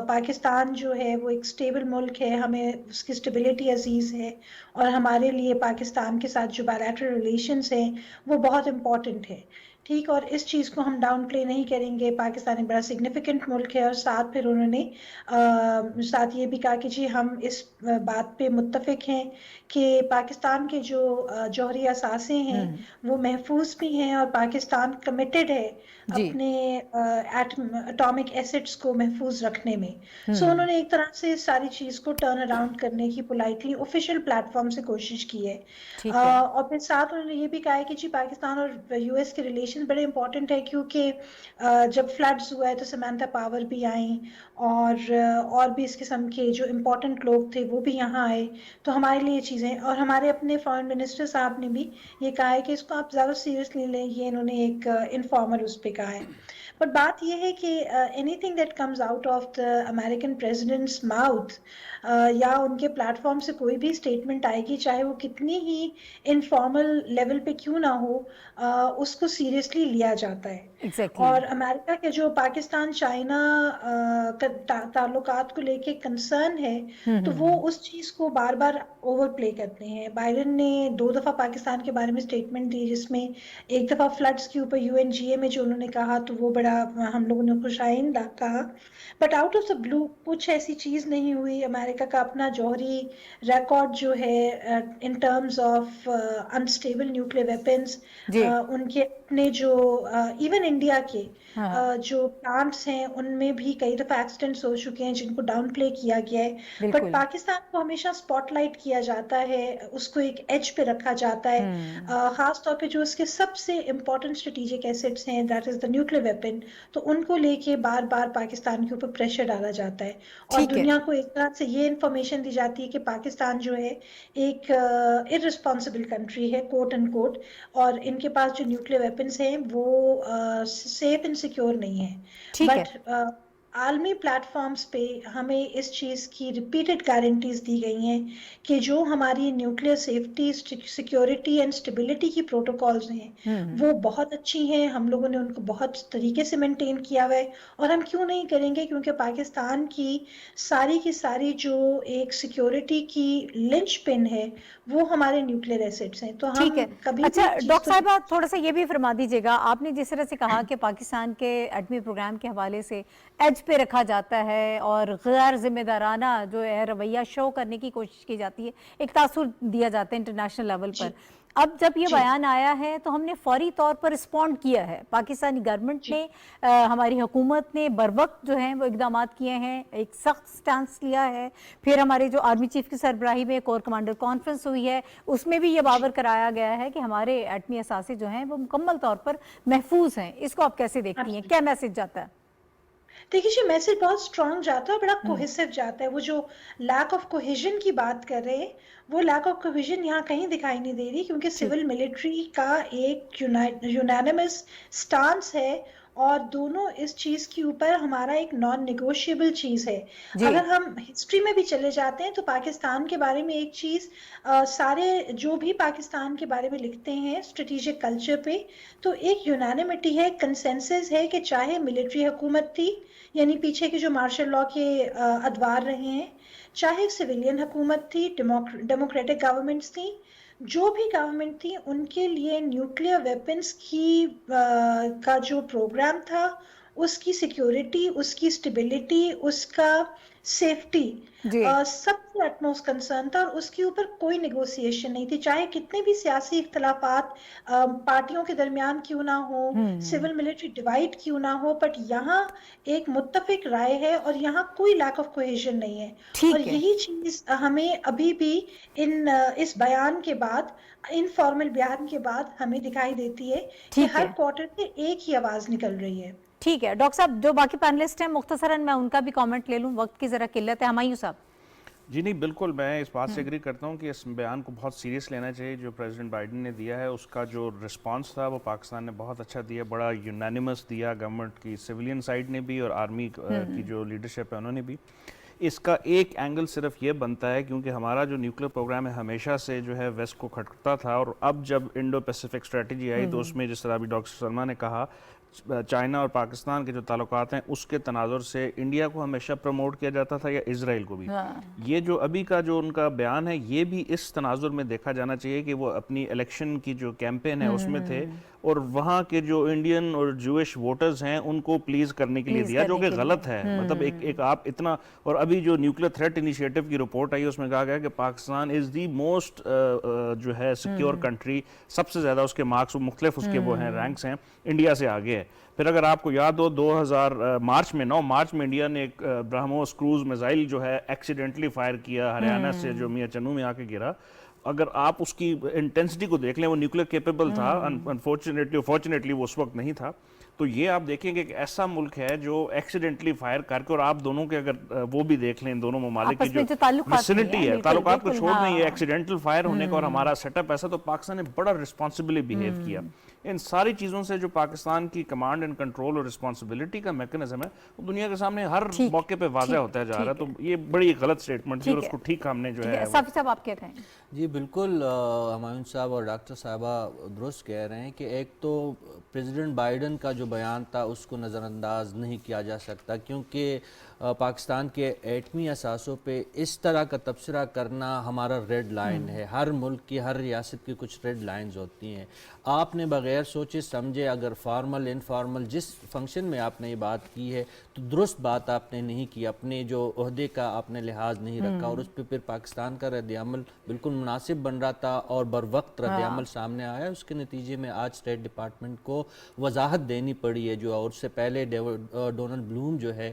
پاکستان جو ہے وہ ایک اسٹیبل ملک ہے, ہمیں اس کی اسٹیبلٹی عزیز ہے, اور ہمارے لیے پاکستان کے ساتھ جو بائلیٹرل ریلیشنز ہیں وہ بہت امپورٹنٹ ہے. ٹھیک, اور اس چیز کو ہم ڈاؤن پلے نہیں کریں گے. پاکستان ایک بڑا سگنیفیکنٹ ملک ہے, اور ساتھ پھر انہوں نے ساتھ یہ بھی کہا کہ جی ہم اس بات پہ متفق ہیں کہ پاکستان کے جو جوہری اثاثے ہیں وہ محفوظ بھی ہیں, اور پاکستان کمیٹڈ ہے اپنے اٹامک ایسٹس کو محفوظ رکھنے میں. سو انہوں نے ایک طرح سے ساری چیز کو ٹرن اراؤنڈ کرنے کی پولائٹلی آفیشیل پلیٹ فارم سے کوشش کی ہے. اور پھر ساتھ انہوں نے یہ بھی کہا ہے کہ جی پاکستان اور یو ایس کے ریلیشن بڑے امپورٹنٹ ہے, کیونکہ جب فلڈز ہوا ہے تو سمانتھا پاور بھی آئیں, اور بھی اس قسم کے جو امپورٹنٹ لوگ تھے وہ بھی یہاں آئے. تو ہمارے لیے یہ چیزیں, اور ہمارے اپنے فارن منسٹر صاحب نے بھی یہ کہا ہے کہ اس کو آپ زیادہ سیریسلی لیں, یہ انہوں نے ایک انفارمل اس پہ کہا ہے. بٹ بات یہ ہے کہ any thing that comes out of the American presidents mouth, یا ان کے پلیٹ فارم سے کوئی بھی اسٹیٹمنٹ آئے گی, چاہے وہ کتنی ہی انفارمل لیول پہ کیوں نہ ہو, اس کو سیریسلی لیا جاتا ہے. اور امریکہ کے جو پاکستان چائنا تعلقات کو لے کے کنسرن ہے, تو وہ اس چیز کو بار بار اوور پلے کرتے ہیں. بائیڈن نے 2 دفعہ پاکستان کے بارے میں اسٹیٹمنٹ دی, جس میں ایک دفعہ فلڈز کے اوپر UNGA میں جو انہوں نے کہا تو وہ بڑا ہم لوگوں نے خوش آئندہ کہا, بٹ آؤٹ آف دا بلو کچھ ایسی چیز نہیں ہوئی. امریکہ کا اپنا جوہری ریکارڈ جو ہے in terms of unstable nuclear weapons, ان کے اپنے جو ایون انڈیا کے جو پلانٹس ہیں ان میں بھی کئی دفعہ ایکسیڈنٹس ہو چکے ہیں جن کو ڈاؤن پلے کیا گیا ہے. بٹ پاکستان کو ہمیشہ اسپاٹ لائٹ کیا جاتا ہے, اس کو ایک ایج پہ رکھا جاتا ہے, خاص طور پہ جو اس کے سب سے امپورٹنٹ اسٹریٹجک ایسٹس ہیں, that is the nuclear weapon. تو ان کو لے کے بار بار پاکستان کے اوپر پریشر ڈالا جاتا ہے, اور دنیا کو ایک طرح سے یہ انفارمیشن دی جاتی ہے کہ پاکستان جو ہے ایک ارسپانسبل کنٹری ہے, کوٹ اینڈ کوٹ, اور ان کے پاس جو نیوکلیئر ویپنس ہیں وہ سیف اینڈ سیکیور نہیں ہے. بٹ عالمی پلیٹ فارمز پہ ہمیں اس چیز کی ریپیٹڈ گارنٹیز دی گئی ہیں کہ جو ہماری nuclear safety, security and stability کی پروٹوکالز ہیں وہ بہت اچھی ہیں، ہم لوگوں نے ان کو بہت طریقے سے مینٹین کیا ہوا ہے، اور ہم کیوں نہیں کریں گے، کیونکہ پاکستان کی ساری جو ایک سیکیورٹی کی لنچ پن ہے وہ ہمارے نیوکلیئر ایسٹس ہیں، تو ٹھیک ہم ہے۔ کبھی اچھا بھی چیز ڈاکٹر صاحبہ تھوڑا سا یہ بھی فرما دیجیے گا، آپ نے جس طرح سے کہا کہ پاکستان کے ایٹمی پروگرام کے حوالے سے ایج پہ رکھا جاتا ہے اور غیر ذمہ دارانہ جو ہے رویہ شو کرنے کی کوشش کی جاتی ہے، ایک تاثر دیا جاتا ہے انٹرنیشنل لیول پر، اب جب یہ بیان آیا ہے تو ہم نے فوری طور پر رسپونڈ کیا ہے، پاکستانی گورنمنٹ نے، ہماری حکومت نے بروقت جو ہیں وہ اقدامات کیے ہیں، ایک سخت سٹانس لیا ہے، پھر ہمارے جو آرمی چیف کی سربراہی میں کور کمانڈر کانفرنس ہوئی ہے، اس میں بھی یہ باور کرایا گیا ہے کہ ہمارے ایٹمی اثاثے جو ہیں وہ مکمل طور پر محفوظ ہیں، اس کو آپ کیسے دیکھتی ہیں، کیا میسج جاتا ہے؟ دیکھیے جی، میسج بہت اسٹرانگ جاتا ہے، بڑا کوہیسو جاتا ہے، وہ جو لیک آف کوہیژن کی بات کر رہے ہیں وہ لیک آف کوہیژن یہاں کہیں دکھائی نہیں دے رہی، کیونکہ سول ملٹری کا ایک یونانیمس سٹانس ہے، اور دونوں اس چیز کے اوپر ہمارا ایک نان نیگوشیبل چیز ہے۔ اگر ہم ہسٹری میں بھی چلے جاتے ہیں تو پاکستان کے بارے میں ایک چیز، سارے جو بھی پاکستان کے بارے میں لکھتے ہیں اسٹریٹجک کلچر پہ، تو ایک یونانیمٹی ہے، کنسنسس ہے کہ چاہے ملٹری حکومت تھی، یعنی پیچھے کے جو مارشل لاء کے ادوار رہے ہیں، چاہے سویلین حکومت تھی، ڈیموکریٹک گورنمنٹس تھی، جو بھی گورنمنٹ تھی، ان کے لیے نیوکلیئر ویپنز کی کا جو پروگرام تھا، اس کی سیکیورٹی، اس کی اسٹیبلٹی، اس کا سیفٹی سب سے اٹموسٹ کنسرن تھا، اور اس کے اوپر کوئی نیگوسیشن نہیں تھی، چاہے کتنے بھی سیاسی اختلافات پارٹیوں کے درمیان کیوں نہ ہو، سول ملٹری ڈیوائڈ کیوں نہ ہو، بٹ یہاں ایک متفق رائے ہے اور یہاں کوئی لیک آف کوہیژن نہیں ہے، اور یہی چیز ہمیں ابھی بھی اس بیان کے بعد، انفارمل بیان کے بعد ہمیں دکھائی دیتی ہے کہ ہر کوارٹر سے ایک ہی آواز نکل رہی ہے۔ ٹھیک ہے ڈاکٹر صاحب، جو باقی پینلسٹ ہیں مختصراً میں ان کا بھی کامنٹ لے لوں، وقت کی ذرا قلت ہے، ہمایوں صاحب۔ جی نہیں، بالکل میں اس بات سے ایگری کرتا ہوں کہ اس بیان کو بہت سیریس لینا چاہیے جو پریزیڈنٹ بائیڈن نے دیا ہے، اس کا جو رسپانس تھا وہ پاکستان نے بہت اچھا دیا، بڑا یونانیمس دیا، گورنمنٹ کی سویلین سائیڈ نے بھی اور آرمی کی جو لیڈرشپ ہے انہوں نے بھی۔ اس کا ایک اینگل صرف یہ بنتا ہے کیونکہ ہمارا جو نیوکلیر پروگرام ہے ہمیشہ سے جو ہے ویسٹ کو کھٹکتا تھا، اور اب جب انڈو پیسیفک اسٹریٹجی آئی تو اس میں جس طرح ابھی ڈاکٹر سلمہ نے کہا، چائنا اور پاکستان کے جو تعلقات ہیں اس کے تناظر سے انڈیا کو ہمیشہ پروموٹ کیا جاتا تھا یا اسرائیل کو بھی۔ یہ جو ابھی کا جو ان کا بیان ہے یہ بھی اس تناظر میں دیکھا جانا چاہیے کہ وہ اپنی الیکشن کی جو کیمپین ہے اس میں تھے، اور وہاں کے جو انڈین اور جوش ووٹرز ہیں ان کو پلیز کرنے کے لیے دیا، جو کہ غلط ہے۔ مطلب ایک آپ اتنا، اور ابھی جو نیوکلیر تھریٹ انیشیٹو کی رپورٹ آئی اس میں کہا گیا کہ پاکستان از دی موسٹ جو ہے سیکیور کنٹری، سب سے زیادہ اس کے مارکس مختلف اس کے وہ ہیں رینکس ہیں، انڈیا سے آگے ہے۔ پھر اگر آپ کو یاد ہو 9 مارچ میں انڈیا نے ایک برہموس کروز میزائل جو ہے ایکسیڈنٹلی فائر کیا ہریانہ سے، جو میاں چنو میں آ کے گرا۔ اگر آپ اس کی انٹینسٹی کو دیکھ لیں وہ نیوکلیر کیپیبل تھا، فارچونیٹلی وہ اس وقت نہیں تھا۔ تو یہ آپ دیکھیں گے کہ ایسا ملک ہے جو ایکسیڈنٹلی فائر کر کے، اور آپ دونوں کے اگر وہ بھی دیکھ لیں دونوں ممالک کی جو ویسینٹی ہے، تعلقات کو چھوڑ دیں، یہ ایکسیڈنٹل فائر ہونے کا اور ہمارا سیٹ اپ ایسا، تو پاکستان نے بڑا رسپانسبلی بیہیو کیا۔ ان ساری چیزوں سے جو پاکستان کی کمانڈ اینڈ کنٹرول اور رسپانسبلٹی کا میکنزم ہے وہ دنیا کے سامنے ہر موقع پہ واضح ہوتا جا رہا ہے، تو یہ بڑی غلط سٹیٹمنٹ تھی اور اس کو ٹھیک ہم نے جو ہے۔ صافی صاحب آپ کیا کہیں؟ جی بالکل، ہمایوں صاحب اور ڈاکٹر صاحبہ درست کہہ رہے ہیں کہ ایک تو پریزیڈنٹ بائیڈن کا جو بیان تھا اس کو نظر انداز نہیں کیا جا سکتا، کیونکہ پاکستان کے ایٹمی اثاثوں پہ اس طرح کا تبصرہ کرنا ہمارا ریڈ لائن ہے۔ ہر ملک کی، ہر ریاست کی کچھ ریڈ لائنز ہوتی ہیں۔ آپ نے بغیر سوچے سمجھے اگر فارمل انفارمل جس فنکشن میں آپ نے یہ بات کی ہے تو درست بات آپ نے نہیں کی، اپنے جو عہدے کا آپ نے لحاظ نہیں رکھا، اور اس پہ پھر پاکستان کا رد عمل بالکل مناسب بن رہا تھا اور بر وقت رد عمل سامنے آیا۔ اس کے نتیجے میں آج اسٹیٹ ڈپارٹمنٹ کو وضاحت دینی پڑی ہے، جو اور اس سے پہلے ڈونلڈ بلوم جو ہے